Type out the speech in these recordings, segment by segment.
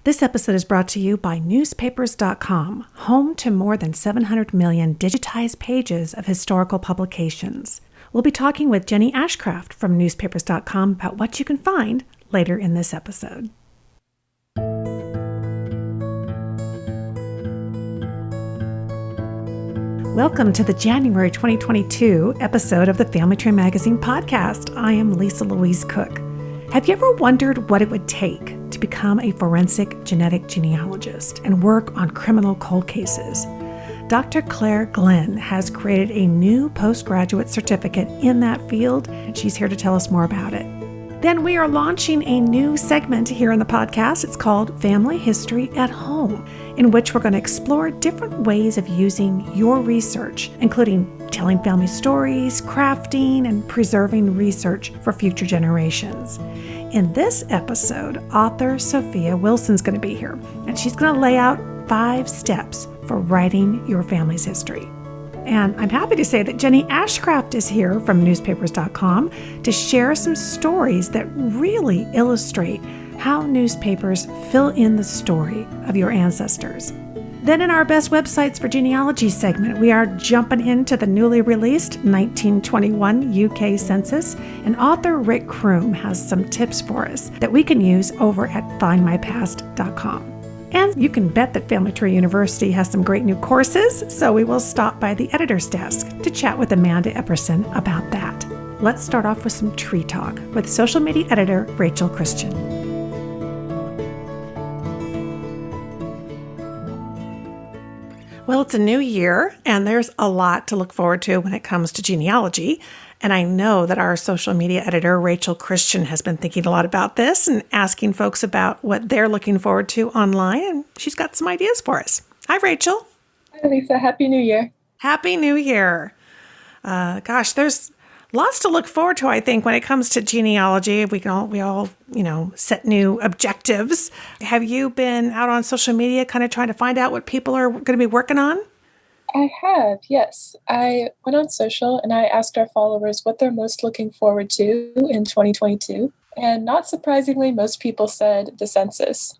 This episode is brought to you by newspapers.com, home to more than 700 million digitized pages of historical publications. We'll be talking with Jenny Ashcraft from newspapers.com about what you can find later in this episode. Welcome to the January 2022 episode of the Family Tree Magazine podcast. I am Lisa Louise Cook. Have you ever wondered what it would take to become a forensic genetic genealogist and work on criminal cold cases? Dr. Claire Glynn has created a new postgraduate certificate in that field, and she's here to tell us more about it. Then we are launching a new segment here in the podcast. It's called Family History at Home, in which we're going to explore different ways of using your research, including telling family stories, crafting, and preserving research for future generations. In this episode, author Sophia Wilson's going to be here, and she's going to lay out 5 steps for writing your family's history. And I'm happy to say that Jenny Ashcraft is here from newspapers.com to share some stories that really illustrate how newspapers fill in the story of your ancestors. Then in our Best Websites for Genealogy segment, we are jumping into the newly released 1921 UK Census, and author Rick Kroom has some tips for us that we can use over at Findmypast.com. And you can bet that Family Tree University has some great new courses, so we will stop by the editor's desk to chat with Amanda Epperson about that. Let's start off with some tree talk with social media editor Rachel Christian. Well, it's a new year, and there's a lot to look forward to when it comes to genealogy. And I know that our social media editor, Rachel Christian, has been thinking a lot about this and asking folks about what they're looking forward to online. And she's got some ideas for us. Hi, Rachel. Hi, Lisa. Happy New Year. Happy New Year. There's lots to look forward to, I think, when it comes to genealogy. We all set new objectives. Have you been out on social media kind of trying to find out what people are going to be working on? I have, yes. I went on social and I asked our followers what they're most looking forward to in 2022. And not surprisingly, most people said the census.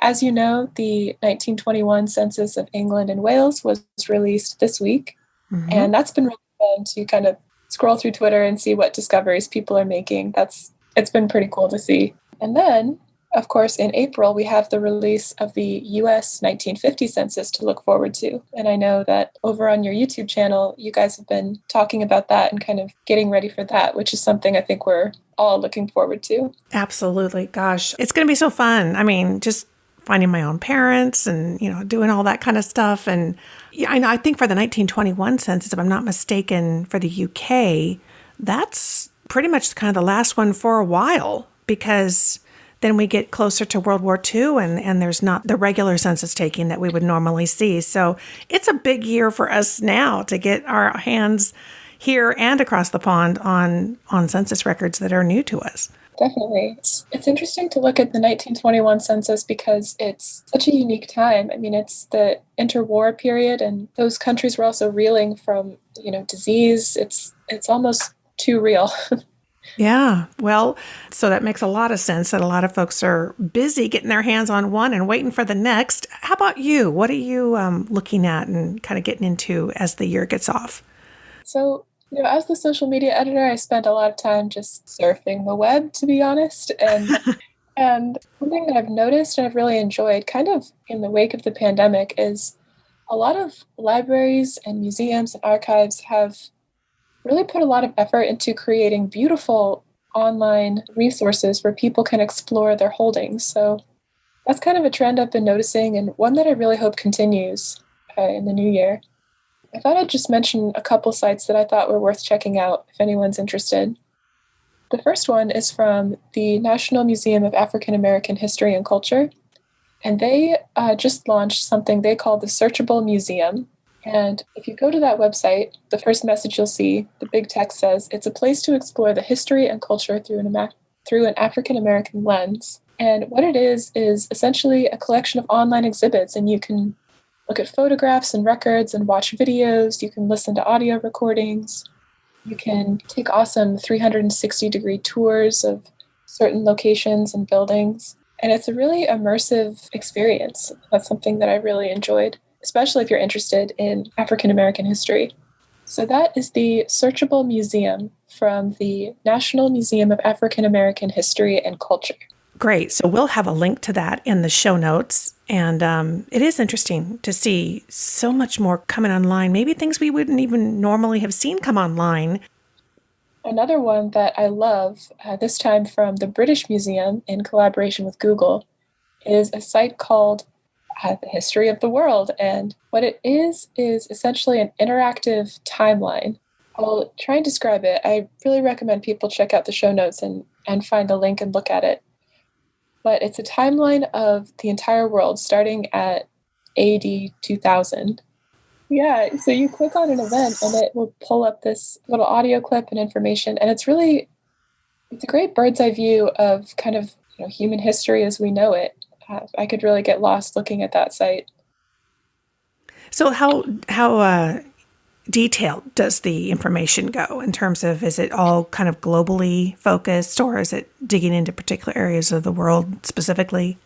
As you know, the 1921 Census of England and Wales was released this week. Mm-hmm. And that's been really fun to kind of scroll through Twitter and see what discoveries people are making. It's been pretty cool to see. And then, of course, in April, we have the release of the U.S. 1950 Census to look forward to. And I know that over on your YouTube channel, you guys have been talking about that and kind of getting ready for that, which is something I think we're all looking forward to. Absolutely. Gosh, it's going to be so fun. I mean, just finding my own parents and, doing all that kind of stuff. And I think for the 1921 census, if I'm not mistaken, for the UK, that's pretty much kind of the last one for a while, because then we get closer to World War II and there's not the regular census taking that we would normally see. So it's a big year for us now to get our hands here and across the pond on census records that are new to us. Definitely. It's interesting to look at the 1921 census because it's such a unique time. I mean, it's the interwar period, and those countries were also reeling from, disease. It's almost too real. Yeah, well, so that makes a lot of sense that a lot of folks are busy getting their hands on one and waiting for the next. How about you? What are you looking at and kind of getting into as the year gets off? So, as the social media editor, I spent a lot of time just surfing the web, to be honest. And something that I've noticed and I've really enjoyed kind of in the wake of the pandemic is a lot of libraries and museums and archives have really put a lot of effort into creating beautiful online resources where people can explore their holdings. So that's kind of a trend I've been noticing and one that I really hope continues in the new year. I thought I'd just mention a couple sites that I thought were worth checking out if anyone's interested. The first one is from the National Museum of African American History and Culture, and they just launched something they call the Searchable Museum. And if you go to that website, the first message you'll see, the big text says, it's a place to explore the history and culture through an African-American lens. And what it is essentially a collection of online exhibits, and you can look at photographs and records and watch videos. You can listen to audio recordings. You can take awesome 360-degree tours of certain locations and buildings. And it's a really immersive experience. That's something that I really enjoyed, especially if you're interested in African American history. So that is the Searchable Museum from the National Museum of African American History and Culture. Great. So we'll have a link to that in the show notes. And it is interesting to see so much more coming online, maybe things we wouldn't even normally have seen come online. Another one that I love, this time from the British Museum in collaboration with Google, is a site called The History of the World. And what it is essentially an interactive timeline. I'll try and describe it. I really recommend people check out the show notes and find the link and look at it. But it's a timeline of the entire world starting at AD 2000. Yeah, so you click on an event and it will pull up this little audio clip and information. And it's a great bird's eye view of kind of human history as we know it. I could really get lost looking at that site. So how detailed does the information go in terms of, is it all kind of globally focused, or is it digging into particular areas of the world specifically?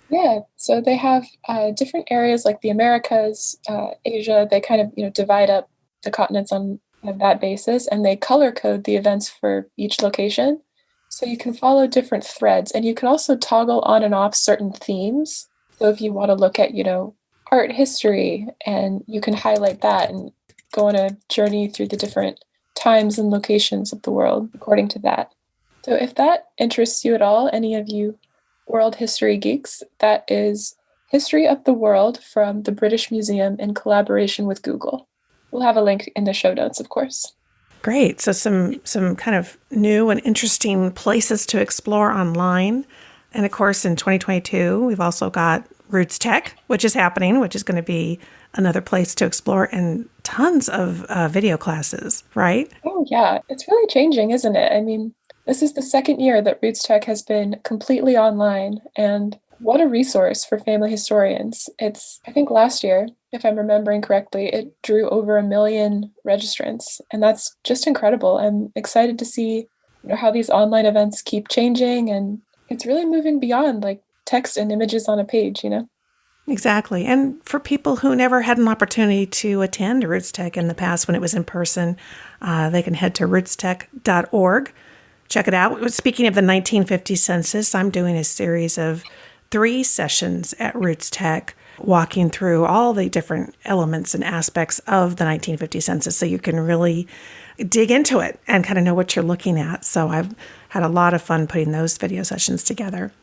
Yeah, so they have different areas like the Americas, Asia. They kind of divide up the continents on that basis, and they color code the events for each location. So you can follow different threads, and you can also toggle on and off certain themes. So if you want to look at art history, and you can highlight that and go on a journey through the different times and locations of the world according to that. So if that interests you at all, any of you world history geeks, that is History of the World from the British Museum in collaboration with Google. We'll have a link in the show notes, of course. Great. So some kind of new and interesting places to explore online. And of course, in 2022, we've also got Roots Tech, which is happening, which is going to be another place to explore, and tons of video classes, right? Oh, yeah. It's really changing, isn't it? I mean, this is the second year that Roots Tech has been completely online, and what a resource for family historians. I think last year, if I'm remembering correctly, it drew over 1 million registrants, and that's just incredible. I'm excited to see how these online events keep changing, and it's really moving beyond like text and images on a page, Exactly. And for people who never had an opportunity to attend Roots Tech in the past when it was in person, they can head to rootstech.org. Check it out. Speaking of the 1950 census, I'm doing a series of 3 sessions at Roots Tech, walking through all the different elements and aspects of the 1950 census so you can really dig into it and kind of know what you're looking at. So I've had a lot of fun putting those video sessions together.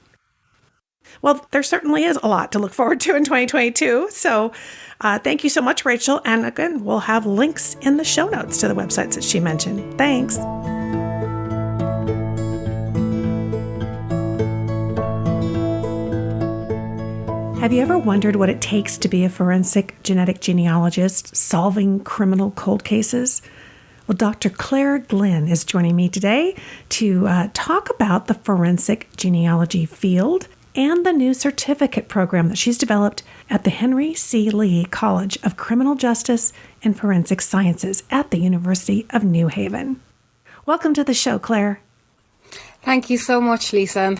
Well, there certainly is a lot to look forward to in 2022. So thank you so much, Rachel. And again, we'll have links in the show notes to the websites that she mentioned. Thanks. Have you ever wondered what it takes to be a forensic genetic genealogist solving criminal cold cases? Well, Dr. Claire Glynn is joining me today to talk about the forensic genealogy field and the new certificate program that she's developed at the Henry C. Lee College of Criminal Justice and Forensic Sciences at the University of New Haven. Welcome to the show, Claire. Thank you so much, Lisa.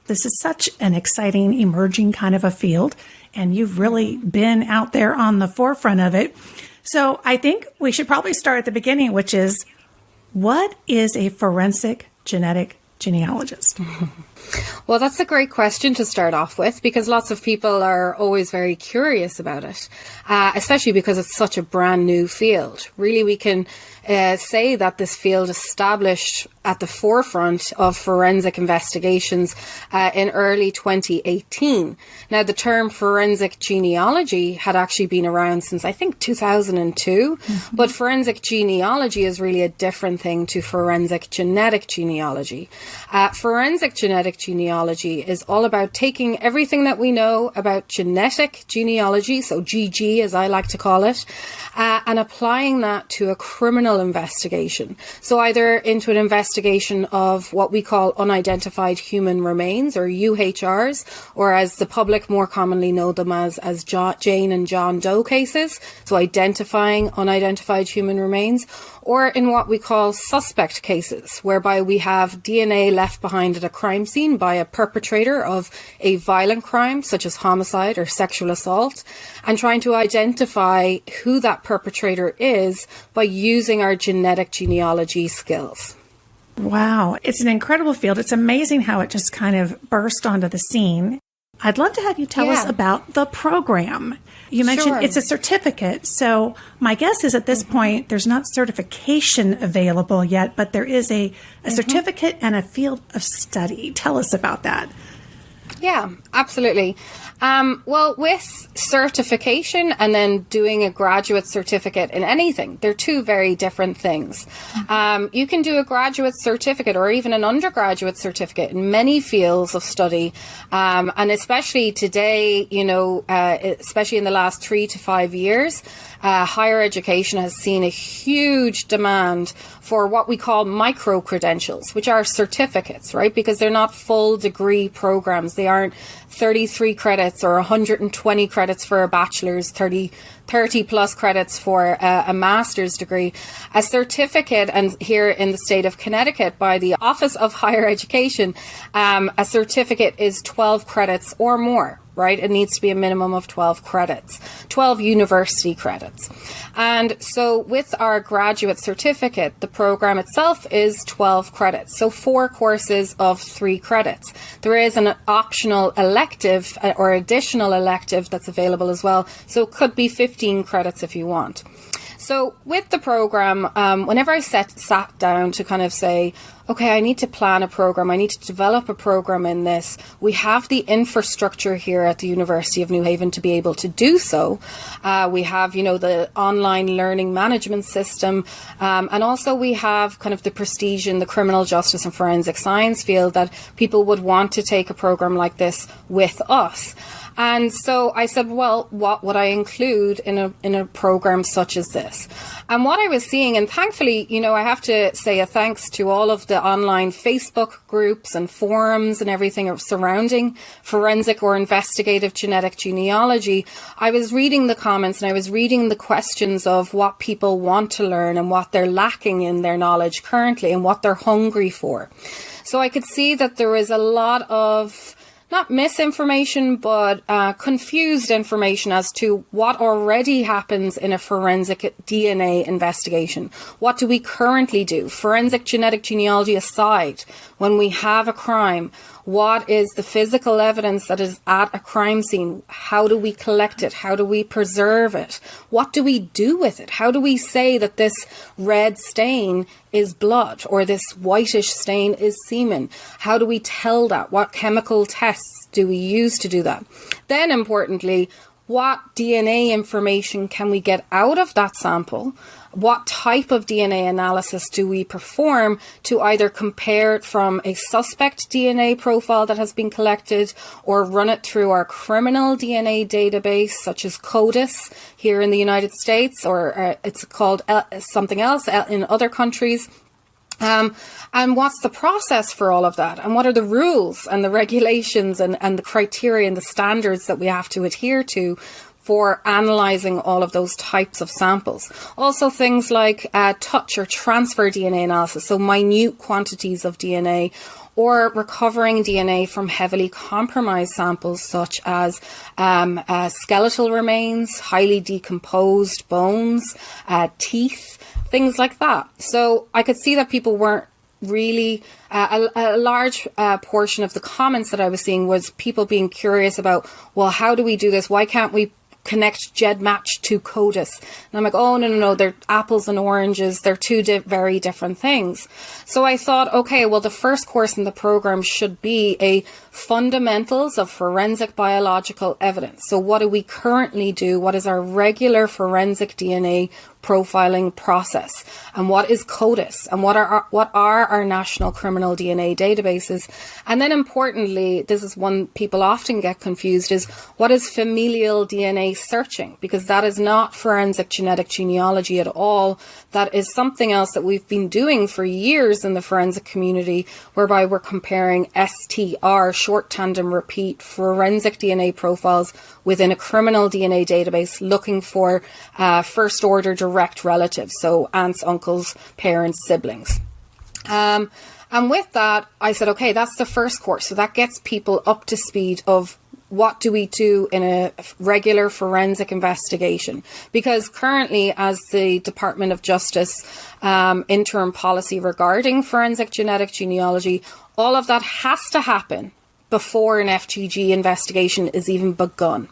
This is such an exciting, emerging kind of a field, and you've really been out there on the forefront of it. So I think we should probably start at the beginning, which is, what is a forensic genetic genealogist? Well, that's a great question to start off with, because lots of people are always very curious about it, especially because it's such a brand new field. Really, we can say that this field established at the forefront of forensic investigations in early 2018. Now, the term forensic genealogy had actually been around since, I think, 2002, but forensic genealogy is really a different thing to forensic genetic genealogy. Forensic genetic genealogy is all about taking everything that we know about genetic genealogy, so GG as I like to call it, and applying that to a criminal investigation. So either into an investigation of what we call unidentified human remains, or UHRs, or as the public more commonly know them as Jane and John Doe cases, so identifying unidentified human remains, or in what we call suspect cases, whereby we have DNA left behind at a crime scene scene by a perpetrator of a violent crime, such as homicide or sexual assault, and trying to identify who that perpetrator is by using our genetic genealogy skills. Wow. It's an incredible field. It's amazing how it just kind of burst onto the scene. I'd love to have you tell us about the program. You mentioned it's a certificate. So my guess is at this point, there's not certification available yet, but there is a certificate and a field of study. Tell us about that. Yeah, absolutely. Well, with certification and then doing a graduate certificate in anything, they're two very different things. You can do a graduate certificate or even an undergraduate certificate in many fields of study. And especially today, especially in the last 3 to 5 years, higher education has seen a huge demand for what we call micro credentials, which are certificates, right? Because they're not full degree programs. They aren't 33 credits or 120 credits for a bachelor's, 30 plus credits for a master's degree. A certificate, and here in the state of Connecticut by the Office of Higher Education, a certificate is 12 credits or more. Right? It needs to be a minimum of 12 credits, 12 university credits. And so with our graduate certificate, the program itself is 12 credits. So 4 courses of 3 credits. There is an optional elective or additional elective that's available as well. So it could be 15 credits if you want. So with the program, whenever I sat down to kind of say, okay, I need to plan a program, I need to develop a program in this, we have the infrastructure here at the University of New Haven to be able to do so. We have, the online learning management system, and also we have kind of the prestige in the criminal justice and forensic science field that people would want to take a program like this with us. And so I said, well, what would I include in a program such as this? And what I was seeing, and thankfully, I have to say a thanks to all of the online Facebook groups and forums and everything surrounding forensic or investigative genetic genealogy. I was reading the comments and I was reading the questions of what people want to learn and what they're lacking in their knowledge currently and what they're hungry for. So I could see that there is a lot of not misinformation, but confused information as to what already happens in a forensic DNA investigation. What do we currently do? Forensic genetic genealogy aside, when we have a crime, what is the physical evidence that is at a crime scene? How do we collect it? How do we preserve it? What do we do with it? How do we say that this red stain is blood or this whitish stain is semen? How do we tell that? What chemical tests do we use to do that? Then importantly, what DNA information can we get out of that sample? What type of DNA analysis do we perform to either compare it from a suspect DNA profile that has been collected or run it through our criminal DNA database, such as CODIS here in the United States, or it's called something else in other countries. And what's the process for all of that? And what are the rules and the regulations and the criteria and the standards that we have to adhere to for analysing all of those types of samples? Also things like touch or transfer DNA analysis, so minute quantities of DNA, or recovering DNA from heavily compromised samples such as skeletal remains, highly decomposed bones, teeth, things like that. So I could see that people weren't really, a large portion of the comments that I was seeing was people being curious about, well, how do we do this? Why can't we connect GEDmatch to CODIS? And I'm like, oh, no, they're apples and oranges. They're two very different things. So I thought, okay, well, the first course in the program should be a fundamentals of forensic biological evidence. So what do we currently do? What is our regular forensic DNA profiling process? And what is CODIS? And what are our national criminal DNA databases? And then importantly, this is one people often get confused, is what is familial DNA searching? Because that is not forensic genetic genealogy at all. That is something else that we've been doing for years in the forensic community, whereby we're comparing STR, short tandem repeat, forensic DNA profiles within a criminal DNA database, looking for first order direct relatives, so aunts, uncles, parents, siblings. And And with that, I said, okay, that's the first course. So that gets people up to speed of what do we do in a regular forensic investigation? Because currently, as the Department of Justice interim policy regarding forensic genetic genealogy, all of that has to happen before an FGG investigation is even begun.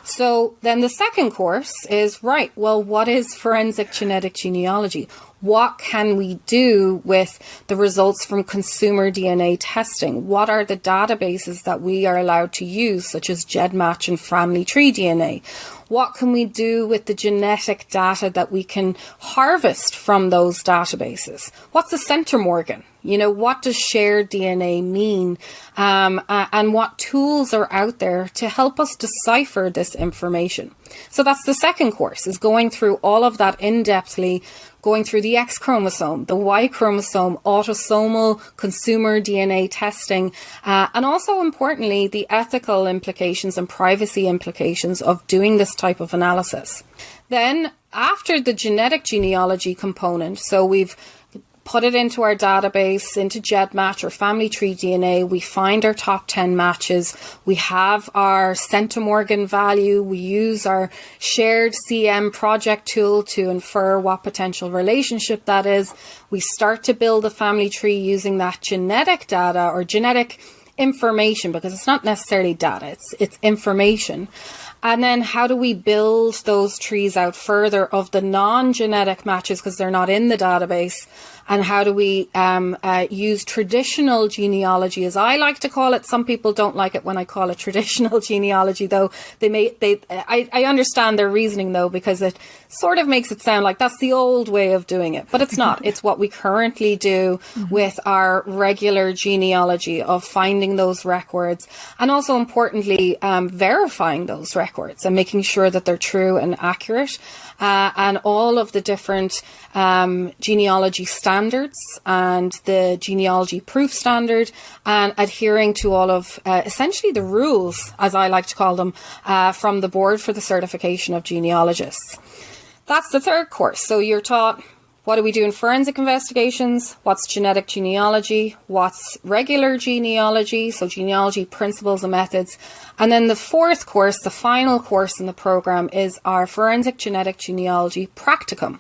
So then the second course is, right, well, what is forensic genetic genealogy? What can we do with the results from consumer DNA testing? What are the databases that we are allowed to use, such as GEDmatch and family tree DNA? What can we do with the genetic data that we can harvest from those databases? What's a centimorgan? You know, what does shared DNA mean? And what tools are out there to help us decipher this information? So that's the second course, is going through all of that in-depthly, going through the X chromosome, the Y chromosome, autosomal consumer DNA testing, and also importantly, the ethical implications and privacy implications of doing this type of analysis. Then after the genetic genealogy component, so we've put it into our database, into GEDmatch or family tree DNA. We find our top 10 matches. We have our centimorgan value. We use our shared CM project tool to infer what potential relationship that is. We start to build a family tree using that genetic data or genetic information, because it's not necessarily data, it's information. And then how do we build those trees out further of the non-genetic matches, because they're not in the database? And how do we use traditional genealogy, as I like to call it? Some people don't like it when I call it traditional genealogy, though. I understand their reasoning, though, because it sort of makes it sound like that's the old way of doing it. But it's not. It's what we currently do with our regular genealogy, of finding those records and also importantly verifying those records and making sure that they're true and accurate. And all of the different genealogy standards and the genealogy proof standard, and adhering to all of essentially the rules, as I like to call them, from the Board for the Certification of Genealogists. That's the third course. So you're taught, what do we do in forensic investigations? What's genetic genealogy? What's regular genealogy? So genealogy principles and methods. And then the fourth course, the final course in the program, is our forensic genetic genealogy practicum.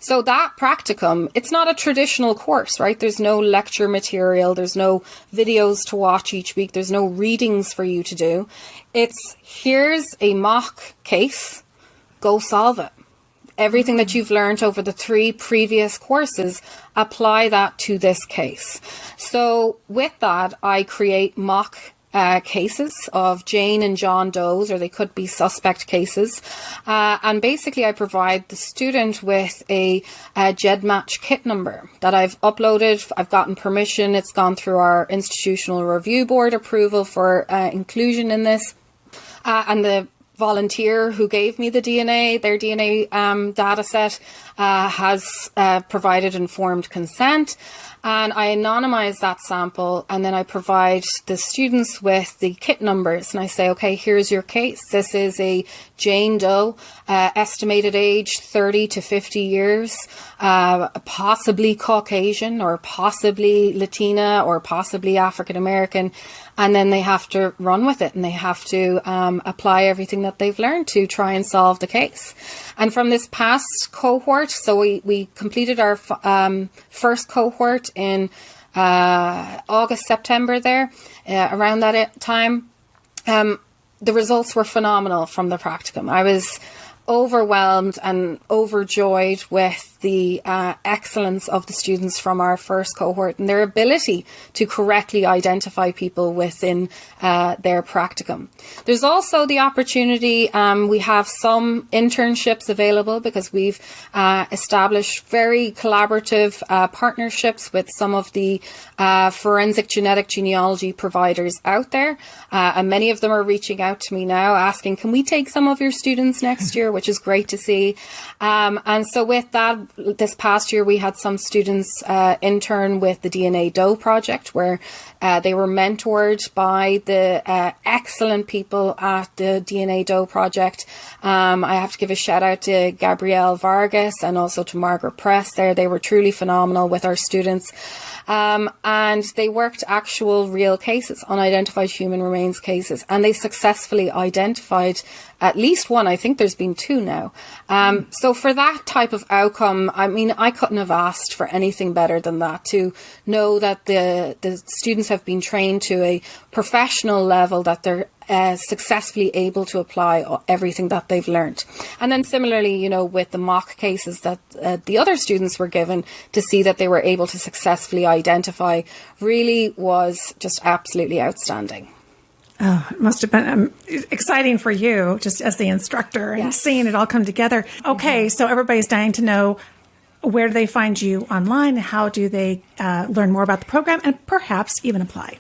So that practicum, it's not a traditional course, right? There's no lecture material. There's no videos to watch each week. There's no readings for you to do. It's, here's a mock case, go solve it. Everything that you've learned over the 3 previous courses, apply that to this case. So with that, I create mock cases of Jane and John Does, or they could be suspect cases. And basically I provide the student with a GEDmatch kit number that I've uploaded. I've gotten permission. It's gone through our institutional review board approval for inclusion in this. And the volunteer who gave me the DNA, their DNA data set, has provided informed consent. And I anonymize that sample, and then I provide the students with the kit numbers. And I say, okay, here's your case. This is a Jane Doe, estimated age 30 to 50 years, possibly Caucasian or possibly Latina or possibly African American. And then they have to run with it, and they have to apply everything that they've learned to try and solve the case. And from this past cohort, so we completed our first cohort in August, September there, around that time. The results were phenomenal from the practicum. I was overwhelmed and overjoyed with the excellence of the students from our first cohort and their ability to correctly identify people within their practicum. There's also the opportunity, we have some internships available because we've established very collaborative partnerships with some of the forensic genetic genealogy providers out there. And many of them are reaching out to me now asking, can we take some of your students next year, which is great to see. And so with that, this past year, we had some students intern with the DNA Doe project, where they were mentored by the excellent people at the DNA Doe project. I have to give a shout out to Gabrielle Vargas and also to Margaret Press there. They were truly phenomenal with our students. And they worked actual real cases, unidentified human remains cases, and they successfully identified at least one. I think there's been two now. So for that type of outcome, I mean, I couldn't have asked for anything better than that, to know that the students have been trained to a professional level, that they're successfully able to apply everything that they've learned. And then similarly, you know, with the mock cases that the other students were given, to see that they were able to successfully identify really was just absolutely outstanding. Oh, it must have been exciting for you, just as the instructor, and Yes. seeing it all come together. Okay, so everybody's dying to know, where do they find you online? How do they learn more about the program and perhaps even apply?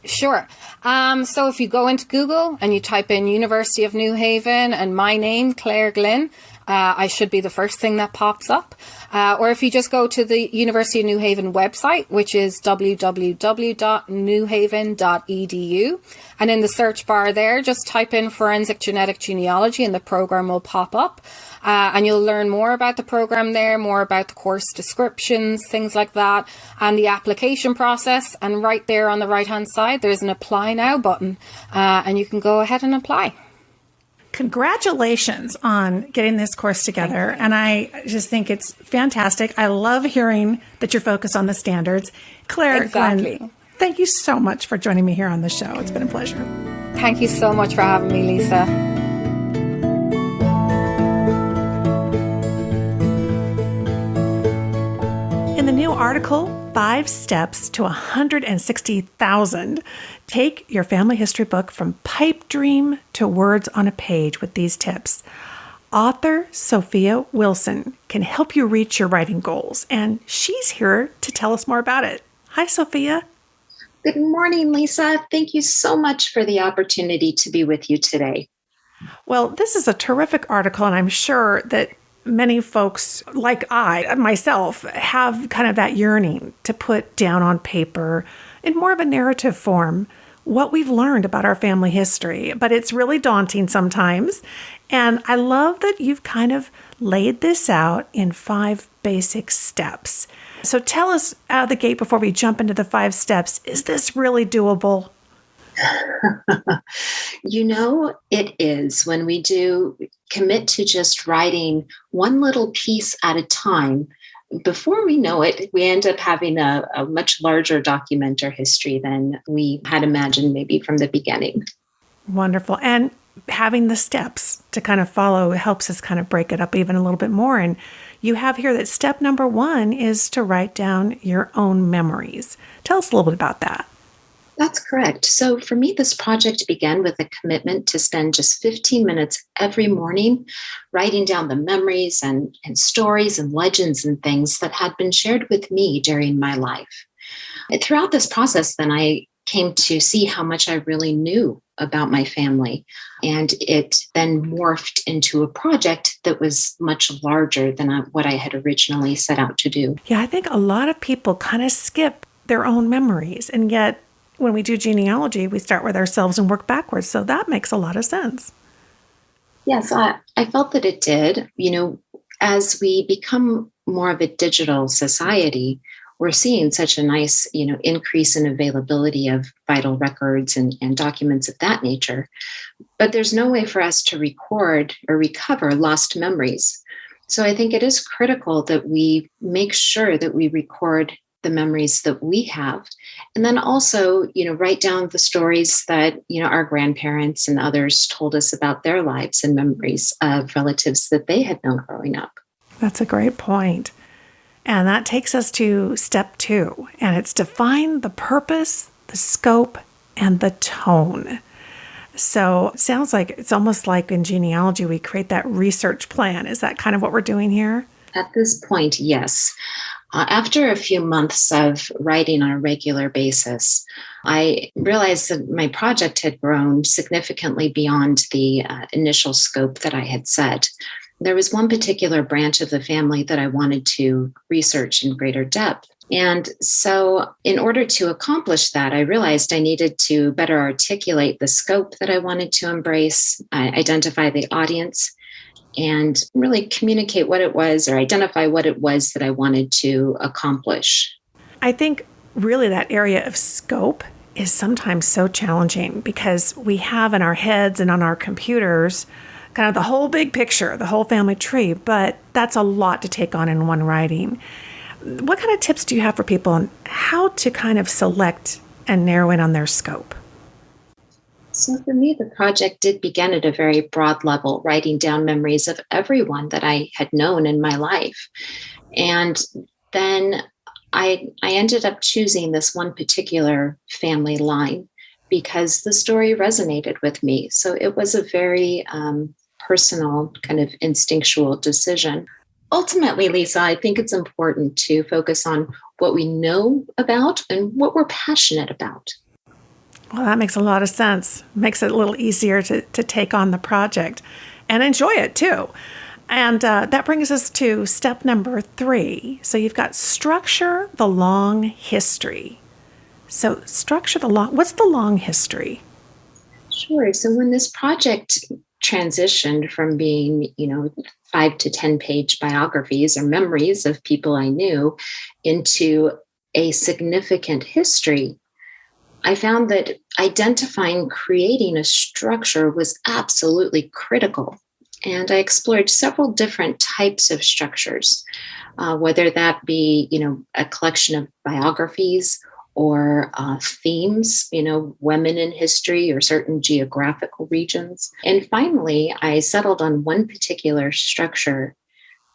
Sure. So if you go into Google and you type in University of New Haven and my name, Claire Glynn, I should be the first thing that pops up. Or if you just go to the University of New Haven website, which is www.newhaven.edu. And in the search bar there, just type in Forensic Genetic Genealogy and the program will pop up. And you'll learn more about the program there, more about the course descriptions, things like that, and the application process. And right there on the right-hand side, there's an Apply Now button, and you can go ahead and apply. Congratulations on getting this course together. And I just think it's fantastic. I love hearing that you're focused on the standards. Claire, Exactly. Glynn, thank you so much for joining me here on the show. It's been a pleasure. Thank you so much for having me, Lisa. In the new article, 5 Steps to 160,000, take your family history book from pipe dream to words on a page with these tips. Author Sophia Wilson can help you reach your writing goals, and she's here to tell us more about it. Hi, Sophia. Good morning, Lisa. Thank you so much for the opportunity to be with you today. Well, this is a terrific article, and I'm sure that many folks, like I, myself, have kind of that yearning to put down on paper in more of a narrative form what we've learned about our family history. But it's really daunting sometimes. And I love that you've kind of laid this out in 5 basic steps. So tell us out of the gate before we jump into the 5 steps, is this really doable? You know, it is. When we do commit to just writing one little piece at a time, before we know it, we end up having a much larger document or history than we had imagined maybe from the beginning. Wonderful. And having the steps to kind of follow helps us kind of break it up even a little bit more. And you have here that step number 1 is to write down your own memories. Tell us a little bit about that. That's correct. So for me, this project began with a commitment to spend just 15 minutes every morning writing down the memories and stories and legends and things that had been shared with me during my life. And throughout this process, then I came to see how much I really knew about my family. And it then morphed into a project that was much larger than what I had originally set out to do. Yeah, I think a lot of people kind of skip their own memories, and yet when we do genealogy, we start with ourselves and work backwards. So that makes a lot of sense. Yes, I felt that it did. You know, as we become more of a digital society, we're seeing such a nice, increase in availability of vital records and documents of that nature. But there's no way for us to record or recover lost memories. So I think it is critical that we make sure that we record the memories that we have. And then also, write down the stories that, our grandparents and others told us about their lives and memories of relatives that they had known growing up. That's a great point. And that takes us to step 2, and it's define the purpose, the scope, and the tone. So it sounds like it's almost like in genealogy, we create that research plan. Is that kind of what we're doing here? At this point, yes. After a few months of writing on a regular basis, I realized that my project had grown significantly beyond the initial scope that I had set. there was one particular branch of the family that I wanted to research in greater depth. And so in order to accomplish that, I realized I needed to better articulate the scope that I wanted to embrace, identify the audience, and really communicate what it was or identify what it was that I wanted to accomplish. I think really that area of scope is sometimes so challenging because we have in our heads and on our computers kind of the whole big picture, the whole family tree, but that's a lot to take on in one writing. What kind of tips do you have for people on how to kind of select and narrow in on their scope? So for me, the project did begin at a very broad level, writing down memories of everyone that I had known in my life. And then I ended up choosing this one particular family line because the story resonated with me. So it was a very personal, kind of instinctual decision. Ultimately, Lisa, I think it's important to focus on what we know about and what we're passionate about. Well, that makes a lot of sense. Makes it a little easier to take on the project and enjoy it too. And that brings us to step number 3. So you've got structure the long history. So what's the long history? Sure. So when this project transitioned from being, 5 to 10 page biographies or memories of people I knew into a significant history, I found that identifying, creating a structure was absolutely critical. And I explored several different types of structures, whether that be, a collection of biographies or themes, women in history or certain geographical regions. And finally, I settled on one particular structure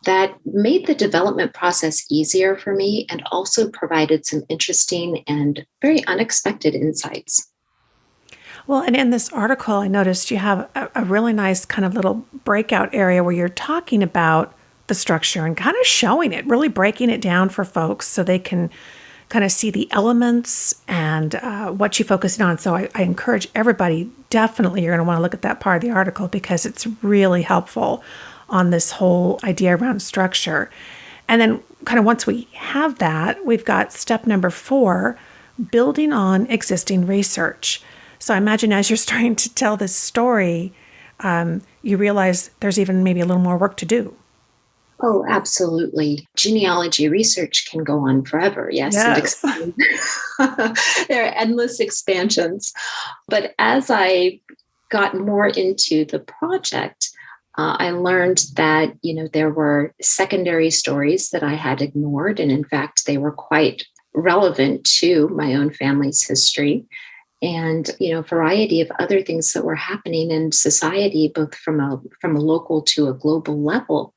that made the development process easier for me and also provided some interesting and very unexpected insights. Well, and in this article, I noticed you have a really nice kind of little breakout area where you're talking about the structure and kind of showing it, really breaking it down for folks so they can kind of see the elements and what you focused on. So I encourage everybody, definitely you're going to want to look at that part of the article because it's really helpful on this whole idea around structure. And then kind of once we have that, we've got step number 4, building on existing research. So I imagine as you're starting to tell this story, you realize there's even maybe a little more work to do. Oh, absolutely. Genealogy research can go on forever. Yes. There are endless expansions. But as I got more into the project, I learned that, there were secondary stories that I had ignored. And in fact, they were quite relevant to my own family's history. And, a variety of other things that were happening in society, both from a local to a global level,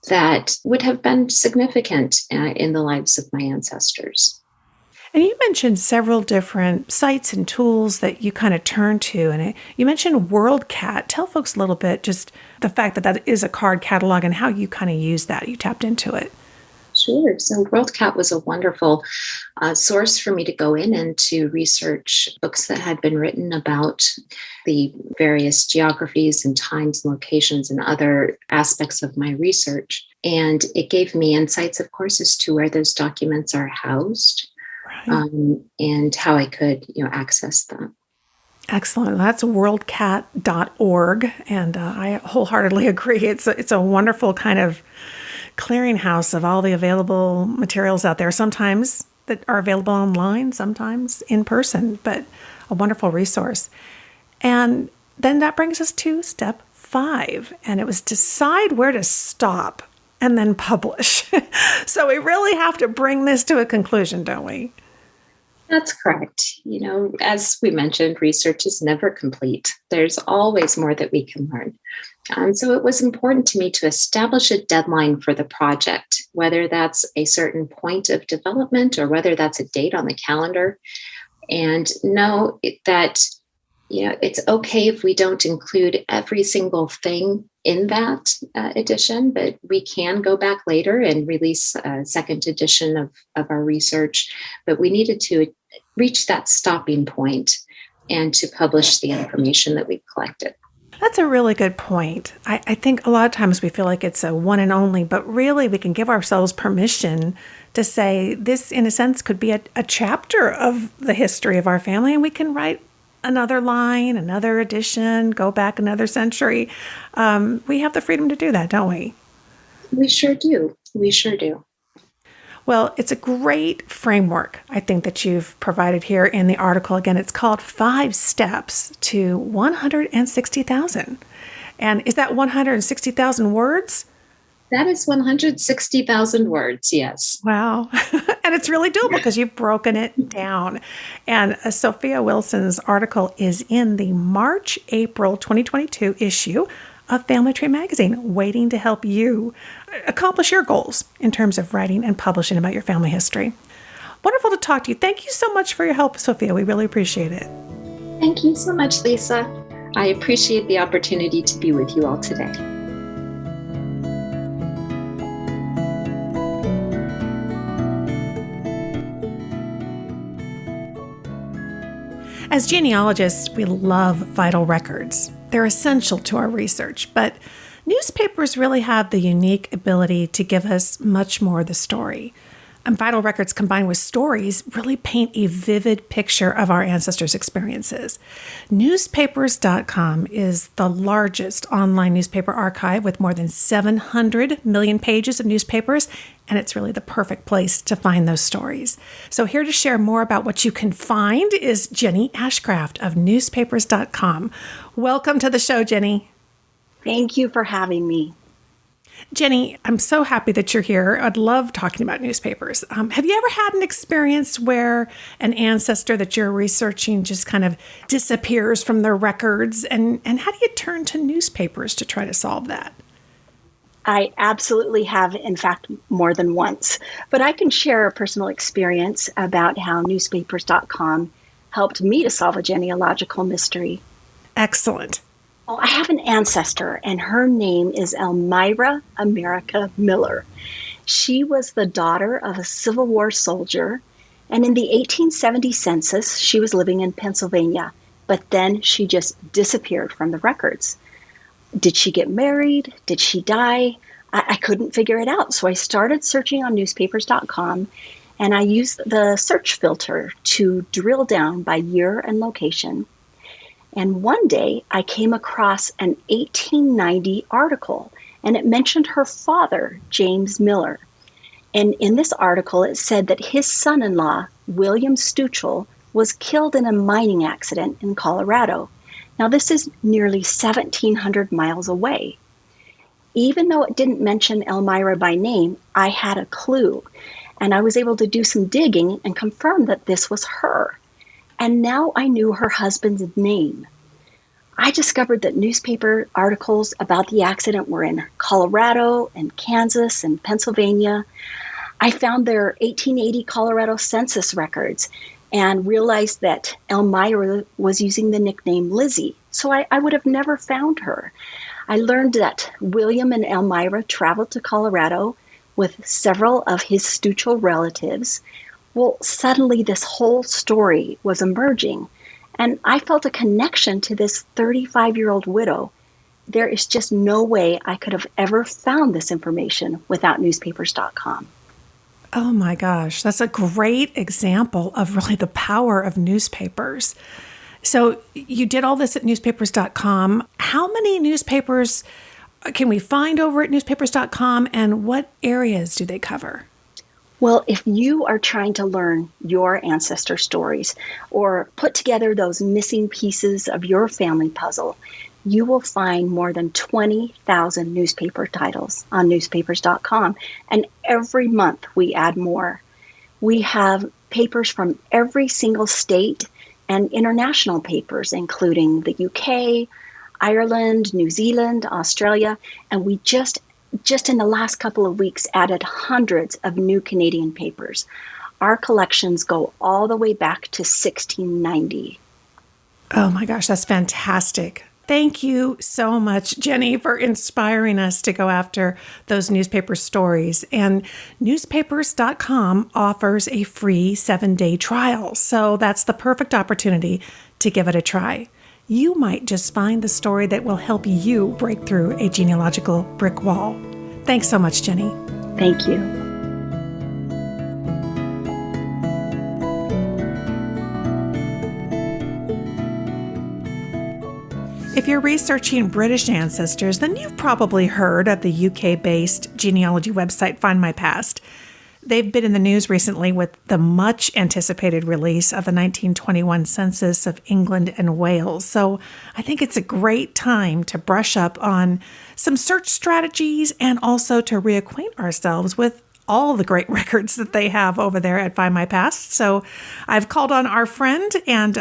that would have been significant in the lives of my ancestors. And you mentioned several different sites and tools that you kind of turn to. And you mentioned WorldCat. Tell folks a little bit just the fact that that is a card catalog and how you kind of use that. You tapped into it. Sure. So WorldCat was a wonderful source for me to go in and to research books that had been written about the various geographies and times and locations and other aspects of my research. And it gave me insights, of course, as to where those documents are housed, right, and how I could, access them. Excellent. That's worldcat.org. And I wholeheartedly agree. It's a wonderful kind of clearinghouse of all the available materials out there, sometimes that are available online, sometimes in person, but a wonderful resource. And then that brings us to step 5, and it was decide where to stop and then publish. So we really have to bring this to a conclusion, don't we? That's correct. As we mentioned, research is never complete. There's always more that we can learn. So it was important to me to establish a deadline for the project, whether that's a certain point of development or whether that's a date on the calendar, and know that, it's okay if we don't include every single thing in that edition, but we can go back later and release a second edition of our research. But we needed to reach that stopping point and to publish the information that we've collected. That's a really good point. I think a lot of times we feel like it's a one and only, but really we can give ourselves permission to say this, in a sense, could be a chapter of the history of our family, and we can write another line, another edition, go back another century. We have the freedom to do that, don't we? We sure do. We sure do. Well, it's a great framework, I think, that you've provided here in the article. Again, it's called 5 Steps to 160,000. And is that 160,000 words? That is 160,000 words, yes. Wow. And it's really doable because you've broken it down. And Sophia Wilson's article is in the March-April 2022 issue of Family Tree Magazine, waiting to help you accomplish your goals in terms of writing and publishing about your family history. Wonderful to talk to you. Thank you so much for your help, Sophia. We really appreciate it. Thank you so much, Lisa. I appreciate the opportunity to be with you all today. As genealogists, we love vital records. They're essential to our research, but newspapers really have the unique ability to give us much more of the story. And vital records combined with stories really paint a vivid picture of our ancestors' experiences. Newspapers.com is the largest online newspaper archive with more than 700 million pages of newspapers, and it's really the perfect place to find those stories. So here to share more about what you can find is Jenny Ashcraft of newspapers.com. Welcome to the show, Jenny. Thank you for having me. Jenny, I'm so happy that you're here. I'd love talking about newspapers. Have you ever had an experience where an ancestor that you're researching just kind of disappears from their records? And how do you turn to newspapers to try to solve that? I absolutely have, in fact, more than once. But I can share a personal experience about how newspapers.com helped me to solve a genealogical mystery. Excellent. Well, I have an ancestor, and her name is Elmira America Miller. She was the daughter of a Civil War soldier, and in the 1870 census, she was living in Pennsylvania, but then she just disappeared from the records. Did she get married? Did she die? I couldn't figure it out, so I started searching on newspapers.com, and I used the search filter to drill down by year and location. And one day I came across an 1890 article, and it mentioned her father, James Miller. And in this article, it said that his son-in-law, William Stuchel, was killed in a mining accident in Colorado. Now, this is nearly 1,700 miles away. Even though it didn't mention Elmira by name, I had a clue, and I was able to do some digging and confirm that this was her. And now I knew her husband's name. I discovered that newspaper articles about the accident were in Colorado and Kansas and Pennsylvania. I found their 1880 Colorado census records and realized that Elmira was using the nickname Lizzie, so I would have never found her. I learned that William and Elmira traveled to Colorado with several of his Stuchel relatives. Well, suddenly this whole story was emerging, and I felt a connection to this 35-year-old widow. There is just no way I could have ever found this information without newspapers.com. Oh my gosh, that's a great example of really the power of newspapers. So you did all this at newspapers.com. How many newspapers can we find over at newspapers.com, and what areas do they cover? Well, if you are trying to learn your ancestor stories or put together those missing pieces of your family puzzle, you will find more than 20,000 newspaper titles on newspapers.com. And every month we add more. We have papers from every single state and international papers, including the UK, Ireland, New Zealand, Australia, and we just in the last couple of weeks added hundreds of new Canadian papers. Our collections go all the way back to 1690. Oh my gosh, that's fantastic. Thank you so much, Jenny, for inspiring us to go after those newspaper stories. And newspapers.com offers a free 7-day trial. So that's the perfect opportunity to give it a try. you might just find the story that will help you break through a genealogical brick wall. Thanks so much, Jenny. Thank you. If you're researching British ancestors, then you've probably heard of the UK-based genealogy website Findmypast. They've been in the news recently with the much anticipated release of the 1921 census of England and Wales. So I think it's a great time to brush up on some search strategies and also to reacquaint ourselves with all the great records that they have over there at Findmypast. So I've called on our friend and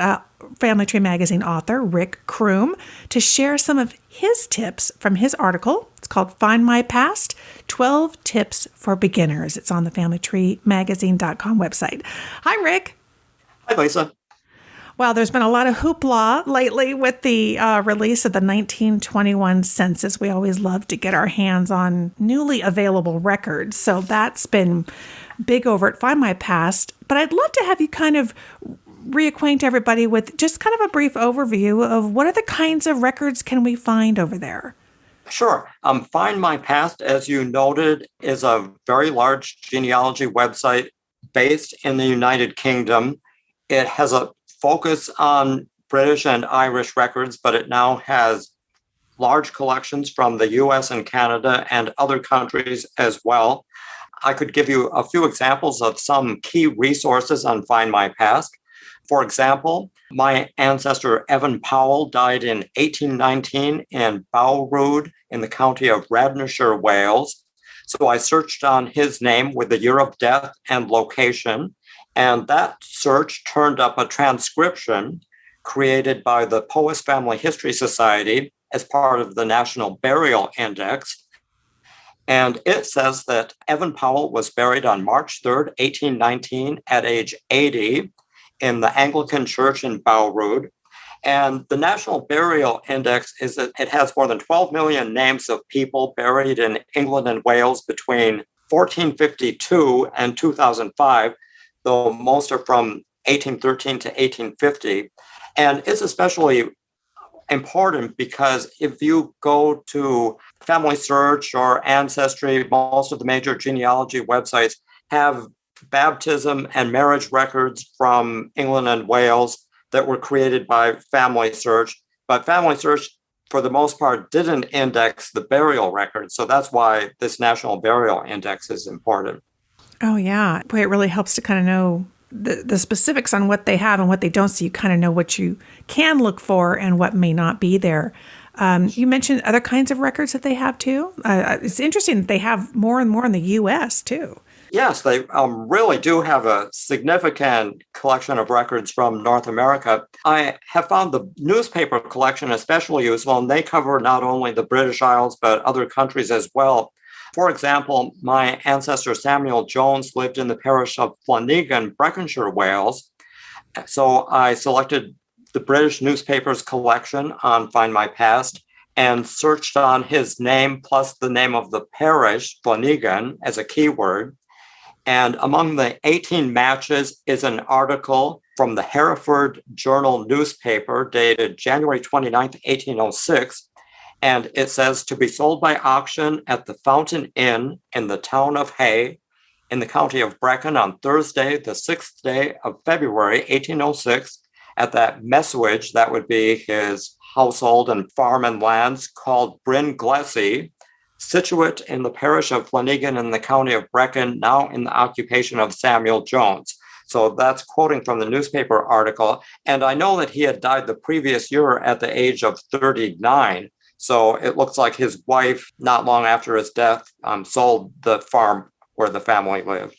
Family Tree Magazine author, Rick Kroom, to share some of his tips from his article. It's called Findmypast, 12 Tips for Beginners. It's on the FamilyTreeMagazine.com website. Hi, Rick. Hi, Lisa. Well, there's been a lot of hoopla lately with the release of the 1921 census. We always love to get our hands on newly available records. So that's been big over at Findmypast. But I'd love to have you kind of reacquaint everybody with just kind of a brief overview of what other kinds of records can we find over there? Sure. Findmypast, as you noted, is a very large genealogy website based in the United Kingdom. It has a focus on British and Irish records, but it now has large collections from the US and Canada and other countries as well. I could give you a few examples of some key resources on Findmypast. For example, my ancestor Evan Powell died in 1819 in Bowrood in the county of Radnorshire, Wales. So I searched on his name with the year of death and location, and that search turned up a transcription created by the Powys Family History Society as part of the National Burial Index. And it says that Evan Powell was buried on March 3rd, 1819 at age 80 in the Anglican Church in Bowrood. And the National Burial Index is that it has more than 12 million names of people buried in England and Wales between 1452 and 2005, though most are from 1813 to 1850. And it's especially important because if you go to Family Search or Ancestry, most of the major genealogy websites have baptism and marriage records from England and Wales that were created by Family Search. But Family Search, for the most part, didn't index the burial records. So that's why this National Burial Index is important. Oh, yeah. Boy, it really helps to kind of know the specifics on what they have and what they don't, so you kind of know what you can look for and what may not be there. You mentioned other kinds of records that they have, too. It's interesting that they have more and more in the U.S., too. Yes, they really do have a significant collection of records from North America. I have found the newspaper collection especially useful, and they cover not only the British Isles, but other countries as well. For example, my ancestor Samuel Jones lived in the parish of Flanagan, Breconshire, Wales. So I selected the British newspapers collection on Findmypast and searched on his name plus the name of the parish, Flanagan, as a keyword. And among the 18 matches is an article from the Hereford Journal newspaper dated January 29th, 1806. And it says, to be sold by auction at the Fountain Inn in the town of Hay in the county of Brecon on Thursday, the 6th day of February, 1806, at that messuage, that would be his household and farm and lands, called Bryn Glessy, situate in the parish of Flanagan in the county of Brecon, now in the occupation of Samuel Jones. So that's quoting from the newspaper article. And I know that he had died the previous year at the age of 39. So it looks like his wife, not long after his death, sold the farm where the family lived.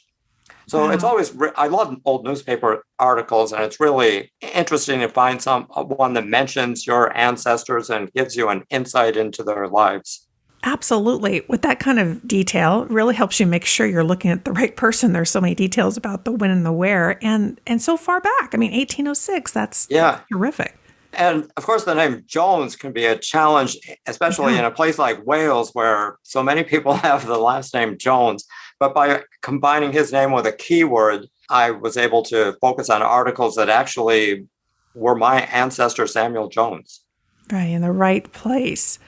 So It's always, I love old newspaper articles, and it's really interesting to find one that mentions your ancestors and gives you an insight into their lives. Absolutely. With that kind of detail, it really helps you make sure you're looking at the right person. There's so many details about the when and the where, and so far back. I mean, 1806, that's terrific. And of course, the name Jones can be a challenge, especially in a place like Wales, where so many people have the last name Jones. But by combining his name with a keyword, I was able to focus on articles that actually were my ancestor Samuel Jones. Right, in the right place.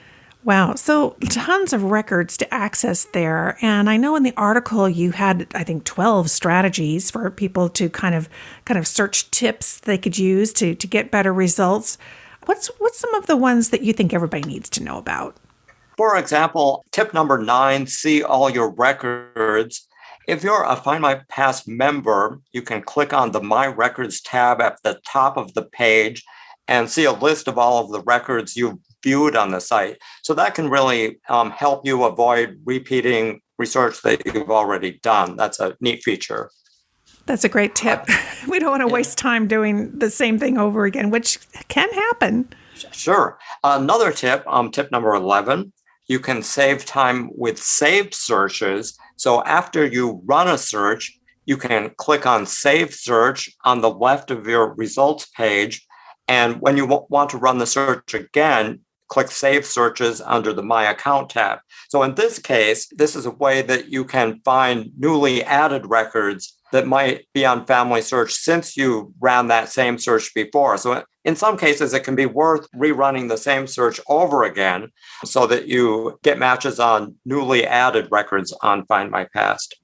Wow. So tons of records to access there. And I know in the article you had, I think, 12 strategies for people to kind of search tips they could use to get better results. What's some of the ones that you think everybody needs to know about? For example, tip number 9, see all your records. If you're a Findmypast member, you can click on the My Records tab at the top of the page and see a list of all of the records you've viewed on the site. So that can really help you avoid repeating research that you've already done. That's a neat feature. That's a great tip. We don't want to waste time doing the same thing over again, which can happen. Sure. Another tip, tip number 11, you can save time with saved searches. So after you run a search, you can click on Save Search on the left of your results page. And when you want to run the search again, click Save Searches under the My Account tab. So in this case, this is a way that you can find newly added records that might be on Family Search since you ran that same search before. So in some cases, it can be worth rerunning the same search over again so that you get matches on newly added records on Findmypast.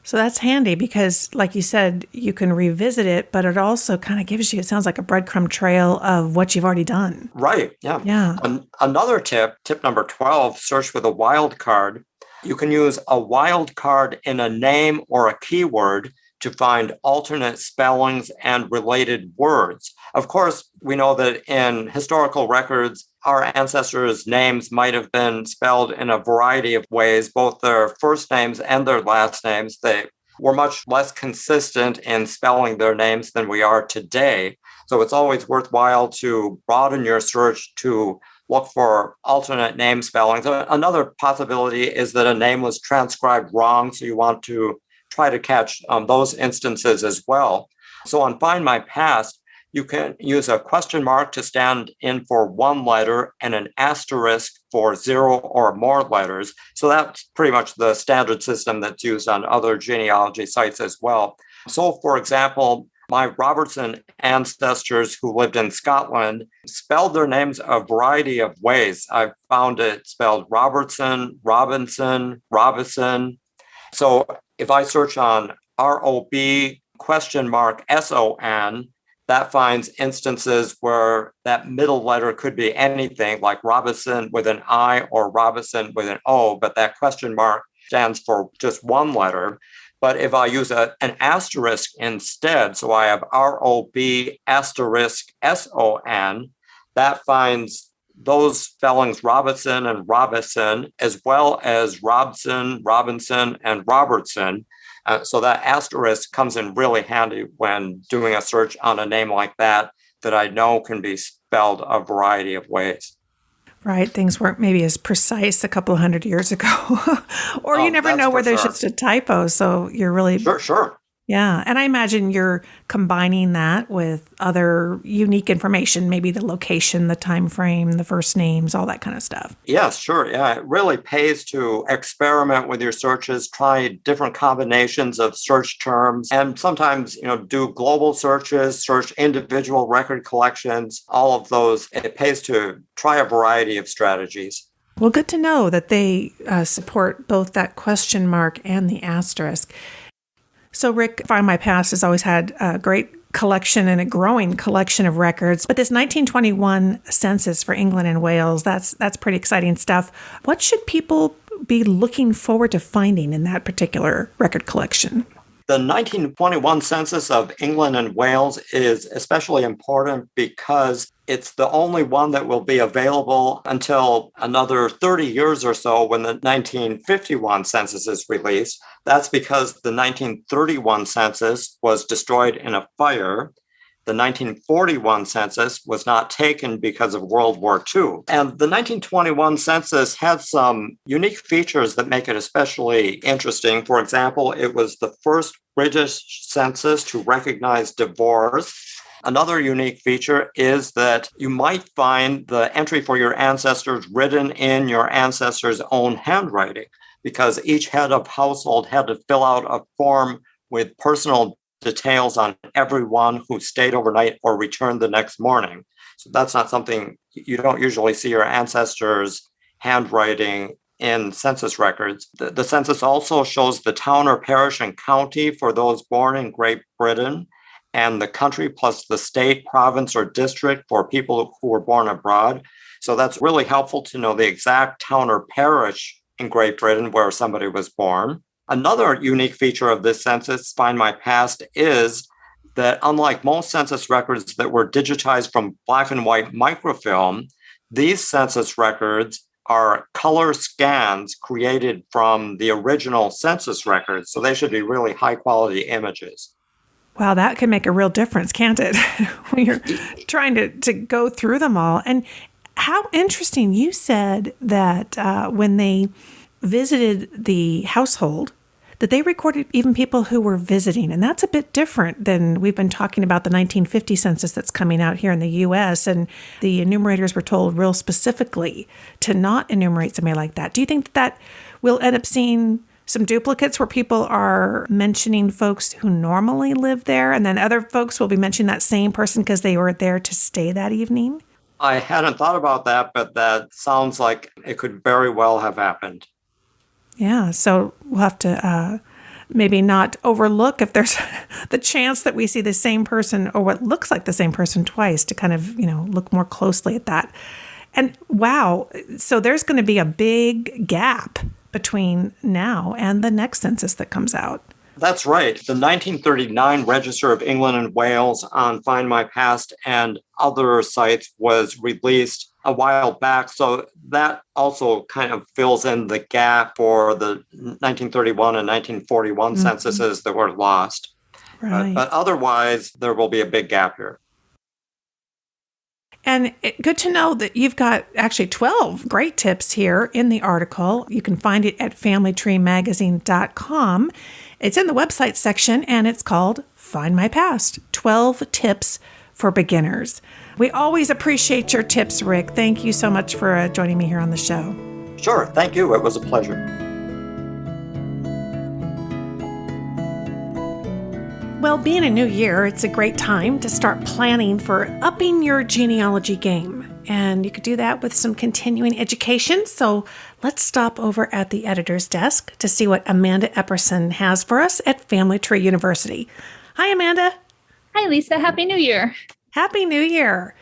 So that's handy because, like you said, you can revisit it, but it also kind of gives you, it sounds like a breadcrumb trail of what you've already done. Right, yeah. Yeah. Another tip number 12, search with a wildcard. You can use a wildcard in a name or a keyword to find alternate spellings and related words. Of course, we know that in historical records, our ancestors' names might have been spelled in a variety of ways, both their first names and their last names. They were much less consistent in spelling their names than we are today. So it's always worthwhile to broaden your search to look for alternate name spellings. Another possibility is that a name was transcribed wrong, so you want to try to catch those instances as well. So on Findmypast, you can use a question mark to stand in for one letter and an asterisk for 0 or more letters. So that's pretty much the standard system that's used on other genealogy sites as well. So, for example, my Robertson ancestors who lived in Scotland spelled their names a variety of ways. I've found it spelled Robertson, Robinson, Robison. So if I search on ROB question mark SON, that finds instances where that middle letter could be anything like Robinson with an I or Robinson with an O, but that question mark stands for just one letter. But if I use an asterisk instead, so I have ROB asterisk SON, that finds those spellings Robinson and Robinson, as well as Robson, Robinson, and Robertson. So that asterisk comes in really handy when doing a search on a name like that I know can be spelled a variety of ways. Right. Things weren't maybe as precise a couple of hundred years ago. Or you never know where there's just a typo. So you're really... Sure. Yeah. And I imagine you're combining that with other unique information, maybe the location, the time frame, the first names, all that kind of stuff. Yes, sure. Yeah, it really pays to experiment with your searches, try different combinations of search terms, and sometimes, do global searches, search individual record collections, all of those. It pays to try a variety of strategies. Well, good to know that they support both that question mark and the asterisk. So, Rick, Findmypast has always had a great collection and a growing collection of records. But this 1921 census for England and Wales, that's pretty exciting stuff. What should people be looking forward to finding in that particular record collection? The 1921 census of England and Wales is especially important because it's the only one that will be available until another 30 years or so when the 1951 census is released. That's because the 1931 census was destroyed in a fire. The 1941 census was not taken because of World War II. And the 1921 census had some unique features that make it especially interesting. For example, it was the first British census to recognize divorce. Another unique feature is that you might find the entry for your ancestors written in your ancestors' own handwriting, because each head of household had to fill out a form with personal details on everyone who stayed overnight or returned the next morning. So that's not something you don't usually see your ancestors' handwriting in census records. The census also shows the town or parish and county for those born in Great Britain, and the country plus the state, province, or district for people who were born abroad. So that's really helpful to know the exact town or parish in Great Britain where somebody was born. Another unique feature of this census, Findmypast, is that unlike most census records that were digitized from black and white microfilm, these census records are color scans created from the original census records. So they should be really high quality images. Wow, that can make a real difference, can't it? When you're trying to go through them all. And how interesting, you said that when they visited the household, that they recorded even people who were visiting. And that's a bit different than we've been talking about the 1950 census that's coming out here in the U.S. And the enumerators were told real specifically to not enumerate somebody like that. Do you think that we'll end up seeing some duplicates where people are mentioning folks who normally live there, and then other folks will be mentioning that same person because they were there to stay that evening? I hadn't thought about that, but that sounds like it could very well have happened. Yeah, so we'll have to maybe not overlook if there's the chance that we see the same person or what looks like the same person twice, to kind of, look more closely at that. And wow, so there's going to be a big gap between now and the next census that comes out. That's right. The 1939 Register of England and Wales on Findmypast and other sites was released a while back. So that also kind of fills in the gap for the 1931 and 1941 censuses that were lost. Right. But otherwise, there will be a big gap here. And good to know that you've got actually 12 great tips here in the article. You can find it at familytreemagazine.com. It's in the website section, and it's called Find My Past, 12 Tips for Beginners. We always appreciate your tips, Rick. Thank you so much for joining me here on the show. Sure. Thank you. It was a pleasure. Well, being a new year, it's a great time to start planning for upping your genealogy game. And you could do that with some continuing education. So let's stop over at the editor's desk to see what Amanda Epperson has for us at Family Tree University. Hi, Amanda. Hi, Lisa. Happy New Year. Happy New Year.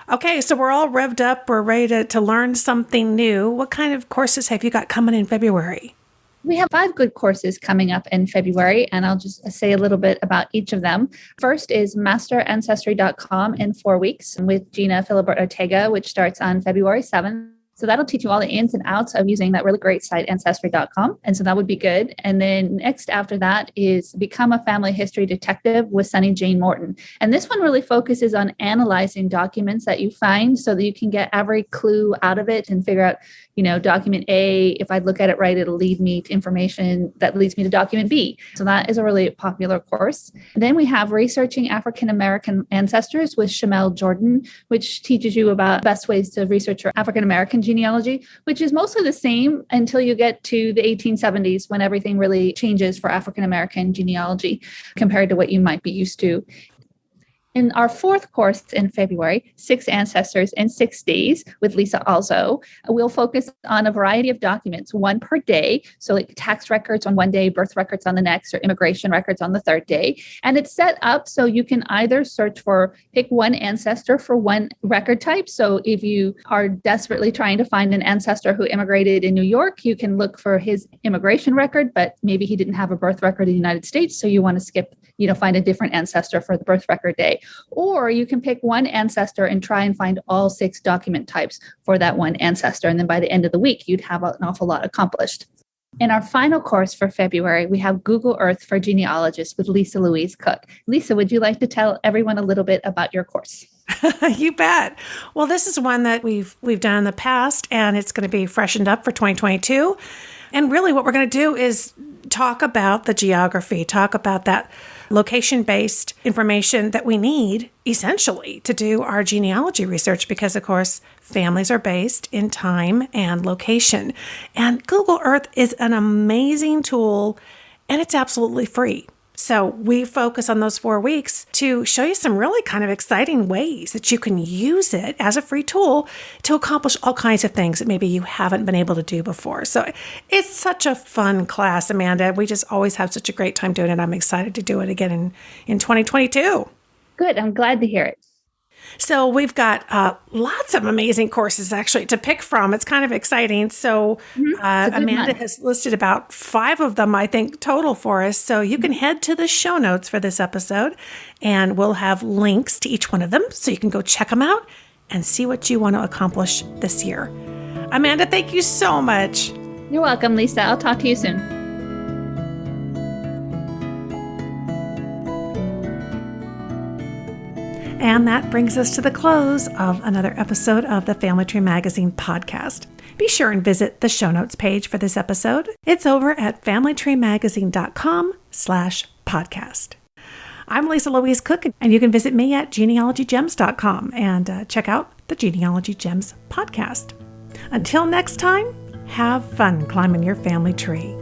Okay, so we're all revved up. We're ready to learn something new. What kind of courses have you got coming in February? We have 5 good courses coming up in February, and I'll just say a little bit about each of them. First is masterancestry.com in 4 weeks with Gina Filibert Ortega, which starts on February 7th. So that'll teach you all the ins and outs of using that really great site, ancestry.com. And so that would be good. And then next after that is Become a Family History Detective with Sunny Jane Morton. And this one really focuses on analyzing documents that you find so that you can get every clue out of it and figure out, document A, if I look at it right, it'll lead me to information that leads me to document B. So that is a really popular course. And then we have Researching African American Ancestors with Shamel Jordan, which teaches you about best ways to research your African American genealogy, which is mostly the same until you get to the 1870s when everything really changes for African American genealogy compared to what you might be used to. In our 4th course in February, 6 Ancestors in 6 Days with Lisa Alzo, we'll focus on a variety of documents, 1 per day. So like tax records on one day, birth records on the next, or immigration records on the 3rd day. And it's set up so you can either pick one ancestor for one record type. So if you are desperately trying to find an ancestor who immigrated in New York, you can look for his immigration record, but maybe he didn't have a birth record in the United States. So you want to skip, find a different ancestor for the birth record day. Or you can pick one ancestor and try and find all 6 document types for that one ancestor. And then by the end of the week, you'd have an awful lot accomplished. In our final course for February, we have Google Earth for Genealogists with Lisa Louise Cook. Lisa, would you like to tell everyone a little bit about your course? You bet. Well, this is one that we've done in the past, and it's going to be freshened up for 2022. And really what we're going to do is talk about the geography, talk about that location-based information that we need essentially to do our genealogy research because, of course, families are based in time and location. And Google Earth is an amazing tool, and it's absolutely free. So we focus on those 4 weeks to show you some really kind of exciting ways that you can use it as a free tool to accomplish all kinds of things that maybe you haven't been able to do before. So it's such a fun class, Amanda. We just always have such a great time doing it. I'm excited to do it again in 2022. Good. I'm glad to hear it. So we've got lots of amazing courses actually to pick from. It's kind of exciting. So Amanda has listed about 5 of them, I think, total for us. So you can head to the show notes for this episode, and we'll have links to each one of them so you can go check them out and see what you want to accomplish this year. Amanda, thank you so much. You're welcome, Lisa. I'll talk to you soon. And that brings us to the close of another episode of the Family Tree Magazine podcast. Be sure and visit the show notes page for this episode. It's over at familytreemagazine.com/podcast. I'm Lisa Louise Cook, and you can visit me at genealogygems.com and check out the Genealogy Gems podcast. Until next time, have fun climbing your family tree.